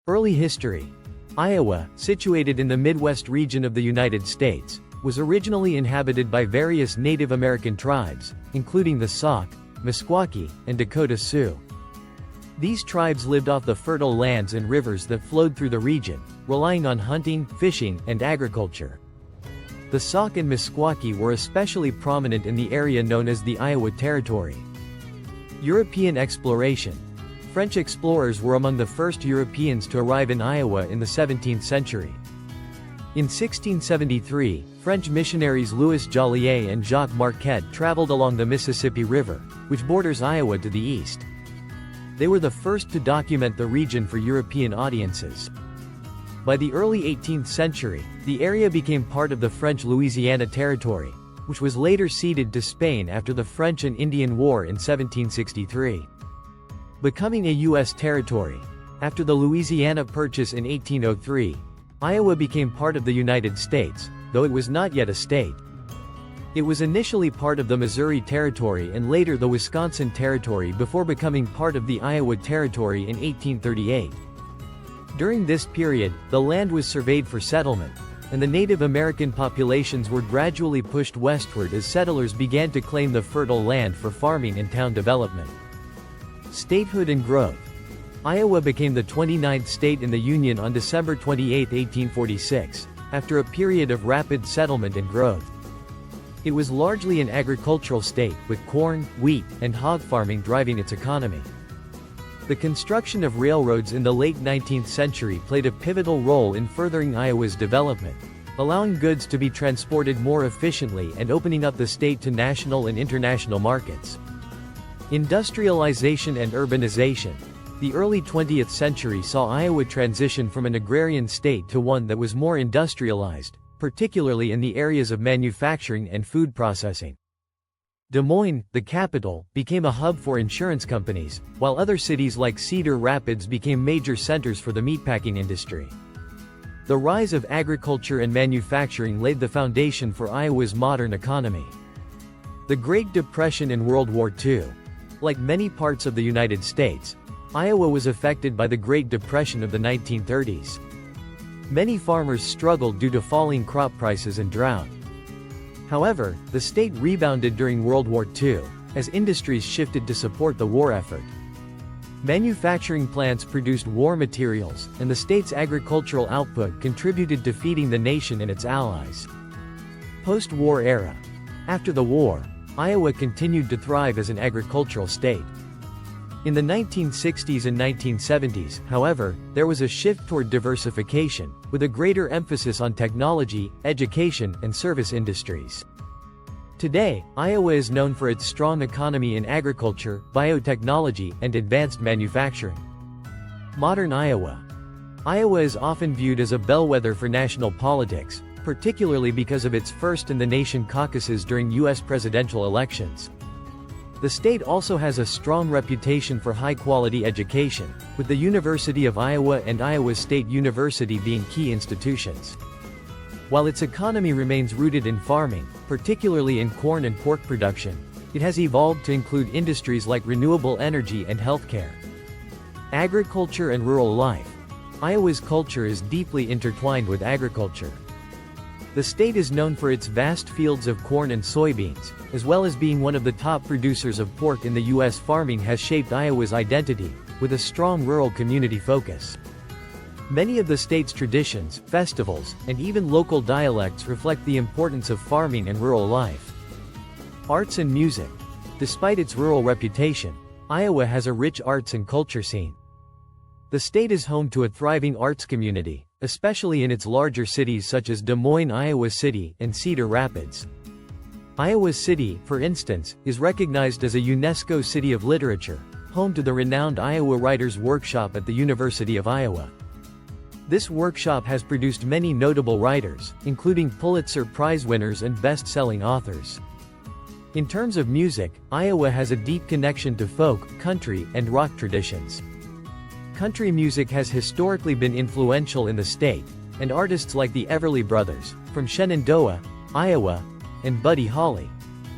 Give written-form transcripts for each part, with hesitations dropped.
Early history. Iowa, situated in the Midwest region of the United States, was originally inhabited by various Native American tribes, including the Sauk, Meskwaki, and Dakota Sioux. These tribes lived off the fertile lands and rivers that flowed through the region, relying on hunting, fishing, and agriculture. The Sauk and Meskwaki were especially prominent in the area known as the Iowa Territory. European exploration. French explorers were among the first Europeans to arrive in Iowa in the 17th century. In 1673, French missionaries Louis Joliet and Jacques Marquette traveled along the Mississippi River, which borders Iowa to the east. They were the first to document the region for European audiences. By the early 18th century, the area became part of the French Louisiana Territory, which was later ceded to Spain after the French and Indian War in 1763. Becoming a U.S. territory. After the Louisiana Purchase in 1803, Iowa became part of the United States, though it was not yet a state. It was initially part of the Missouri Territory and later the Wisconsin Territory before becoming part of the Iowa Territory in 1838. During this period, the land was surveyed for settlement, and the Native American populations were gradually pushed westward as settlers began to claim the fertile land for farming and town development. Statehood and growth. Iowa became the 29th state in the Union on December 28, 1846, after a period of rapid settlement and growth. It was largely an agricultural state, with corn, wheat, and hog farming driving its economy. The construction of railroads in the late 19th century played a pivotal role in furthering Iowa's development, allowing goods to be transported more efficiently and opening up the state to national and international markets. Industrialization and urbanization. The early 20th century saw Iowa transition from an agrarian state to one that was more industrialized, particularly in the areas of manufacturing and food processing. Des Moines, the capital, became a hub for insurance companies, while other cities like Cedar Rapids became major centers for the meatpacking industry. The rise of agriculture and manufacturing laid the foundation for Iowa's modern economy. The Great Depression and World War II. Like many parts of the United States, Iowa was affected by the Great Depression of the 1930s. Many farmers struggled due to falling crop prices and drought. However, the state rebounded during World War II, as industries shifted to support the war effort. Manufacturing plants produced war materials, and the state's agricultural output contributed to feeding the nation and its allies. Post-war era. After the war, Iowa continued to thrive as an agricultural state. In the 1960s and 1970s, however, there was a shift toward diversification, with a greater emphasis on technology, education, and service industries. Today, Iowa is known for its strong economy in agriculture, biotechnology, and advanced manufacturing. Modern Iowa. Iowa is often viewed as a bellwether for national politics, particularly because of its first-in-the-nation caucuses during U.S. presidential elections. The state also has a strong reputation for high-quality education, with the University of Iowa and Iowa State University being key institutions. While its economy remains rooted in farming, particularly in corn and pork production, it has evolved to include industries like renewable energy and healthcare. Agriculture and rural life. Iowa's culture is deeply intertwined with agriculture. The state is known for its vast fields of corn and soybeans, as well as being one of the top producers of pork in the U.S. Farming has shaped Iowa's identity, with a strong rural community focus. Many of the state's traditions, festivals, and even local dialects reflect the importance of farming and rural life. Arts and music. Despite its rural reputation, Iowa has a rich arts and culture scene. The state is home to a thriving arts community, especially in its larger cities such as Des Moines, Iowa City, and Cedar Rapids. Iowa City, for instance, is recognized as a UNESCO City of Literature, home to the renowned Iowa Writers' Workshop at the University of Iowa. This workshop has produced many notable writers, including Pulitzer Prize winners and best-selling authors. In terms of music, Iowa has a deep connection to folk, country, and rock traditions. Country music has historically been influential in the state, and artists like the Everly Brothers, from Shenandoah, Iowa, and Buddy Holly,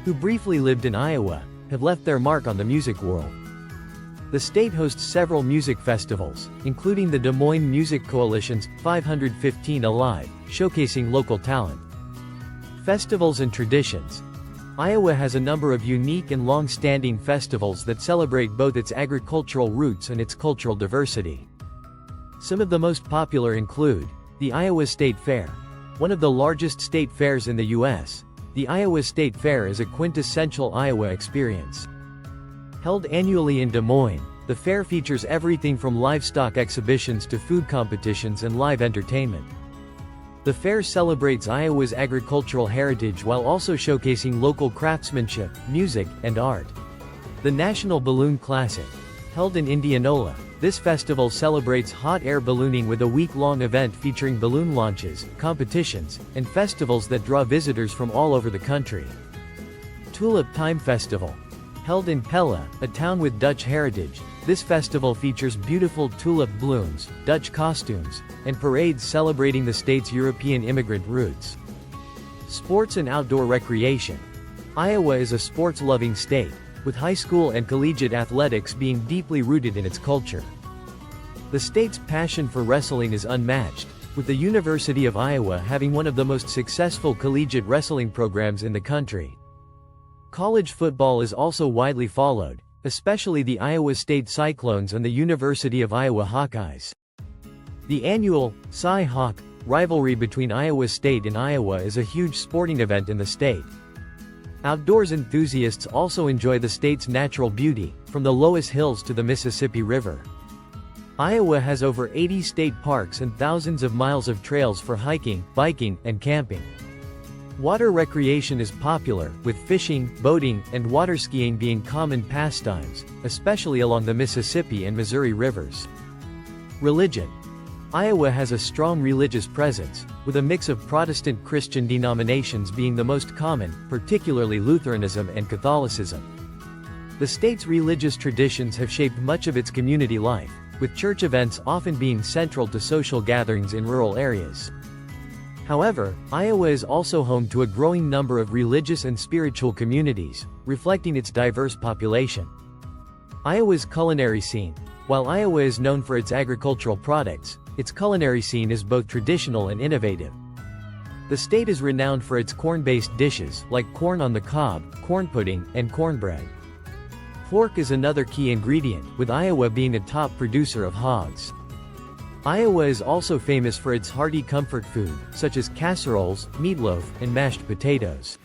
who briefly lived in Iowa, have left their mark on the music world. The state hosts several music festivals, including the Des Moines Music Coalition's 515 Alive, showcasing local talent. Festivals and traditions. Iowa has a number of unique and long-standing festivals that celebrate both its agricultural roots and its cultural diversity. Some of the most popular include the Iowa State Fair. One of the largest state fairs in the U.S., the Iowa State Fair is a quintessential Iowa experience. Held annually in Des Moines, the fair features everything from livestock exhibitions to food competitions and live entertainment. The fair celebrates Iowa's agricultural heritage while also showcasing local craftsmanship, music, and art. The National Balloon Classic. Held in Indianola, this festival celebrates hot air ballooning with a week-long event featuring balloon launches, competitions, and festivals that draw visitors from all over the country. Tulip Time Festival. Held in Pella, a town with Dutch heritage, this festival features beautiful tulip blooms, Dutch costumes, and parades celebrating the state's European immigrant roots. Sports and outdoor recreation. Iowa is a sports-loving state, with high school and collegiate athletics being deeply rooted in its culture. The state's passion for wrestling is unmatched, with the University of Iowa having one of the most successful collegiate wrestling programs in the country. College football is also widely followed, especially the Iowa State Cyclones and the University of Iowa Hawkeyes. The annual Cy-Hawk rivalry between Iowa State and Iowa is a huge sporting event in the state. Outdoors enthusiasts also enjoy the state's natural beauty, from the Loess Hills to the Mississippi River. Iowa has over 80 state parks and thousands of miles of trails for hiking, biking, and camping. Water recreation is popular, with fishing, boating, and water skiing being common pastimes, especially along the Mississippi and Missouri rivers. Religion. Iowa has a strong religious presence, with a mix of Protestant Christian denominations being the most common, particularly Lutheranism and Catholicism. The state's religious traditions have shaped much of its community life, with church events often being central to social gatherings in rural areas. However, Iowa is also home to a growing number of religious and spiritual communities, reflecting its diverse population. Iowa's culinary scene. While Iowa is known for its agricultural products, its culinary scene is both traditional and innovative. The state is renowned for its corn-based dishes, like corn on the cob, corn pudding, and cornbread. Pork is another key ingredient, with Iowa being a top producer of hogs. Iowa is also famous for its hearty comfort food, such as casseroles, meatloaf, and mashed potatoes.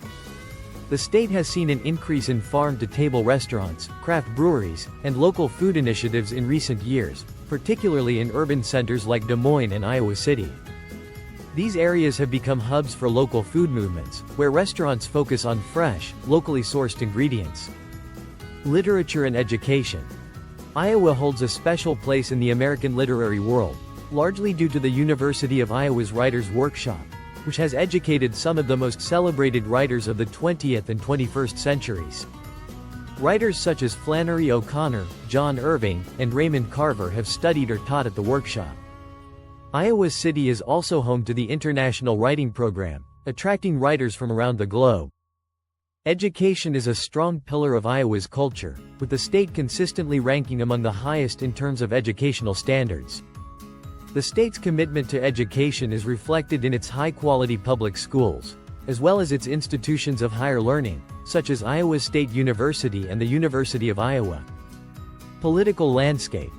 The state has seen an increase in farm-to-table restaurants, craft breweries, and local food initiatives in recent years, particularly in urban centers like Des Moines and Iowa City. These areas have become hubs for local food movements, where restaurants focus on fresh, locally sourced ingredients. Literature and education. Iowa holds a special place in the American literary world, largely due to the University of Iowa's Writers' Workshop, which has educated some of the most celebrated writers of the 20th and 21st centuries. Writers such as Flannery O'Connor, John Irving, and Raymond Carver have studied or taught at the workshop. Iowa City is also home to the International Writing Program, attracting writers from around the globe. Education is a strong pillar of Iowa's culture, with the state consistently ranking among the highest in terms of educational standards. The state's commitment to education is reflected in its high-quality public schools, as well as its institutions of higher learning, such as Iowa State University and the University of Iowa. Political landscape.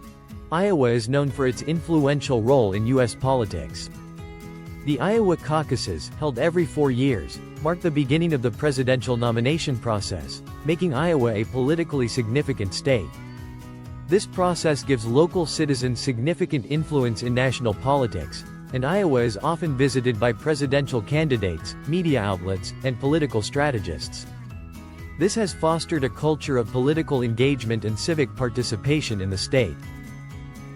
Iowa is known for its influential role in U.S. politics. The Iowa caucuses, held every 4 years, mark the beginning of the presidential nomination process, making Iowa a politically significant state. This process gives local citizens significant influence in national politics, and Iowa is often visited by presidential candidates, media outlets, and political strategists. This has fostered a culture of political engagement and civic participation in the state.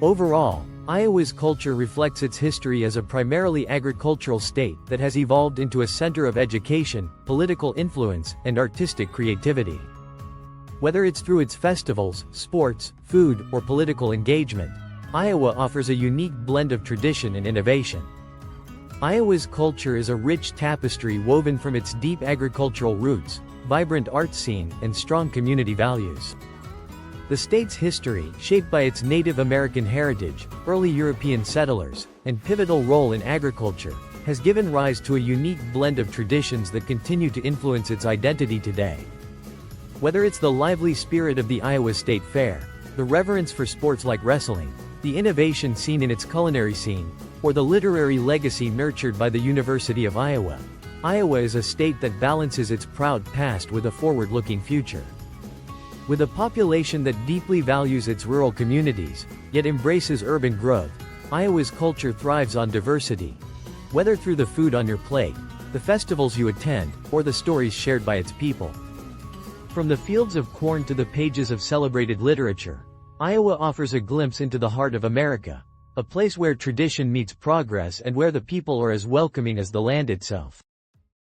Overall, Iowa's culture reflects its history as a primarily agricultural state that has evolved into a center of education, political influence, and artistic creativity. Whether it's through its festivals, sports, food, or political engagement, Iowa offers a unique blend of tradition and innovation. Iowa's culture is a rich tapestry woven from its deep agricultural roots, vibrant art scene, and strong community values. The state's history, shaped by its Native American heritage, early European settlers, and pivotal role in agriculture, has given rise to a unique blend of traditions that continue to influence its identity today. Whether it's the lively spirit of the Iowa State Fair, the reverence for sports like wrestling, the innovation seen in its culinary scene, or the literary legacy nurtured by the University of Iowa, Iowa is a state that balances its proud past with a forward-looking future. With a population that deeply values its rural communities, yet embraces urban growth, Iowa's culture thrives on diversity. Whether through the food on your plate, the festivals you attend, or the stories shared by its people. From the fields of corn to the pages of celebrated literature, Iowa offers a glimpse into the heart of America, a place where tradition meets progress and where the people are as welcoming as the land itself.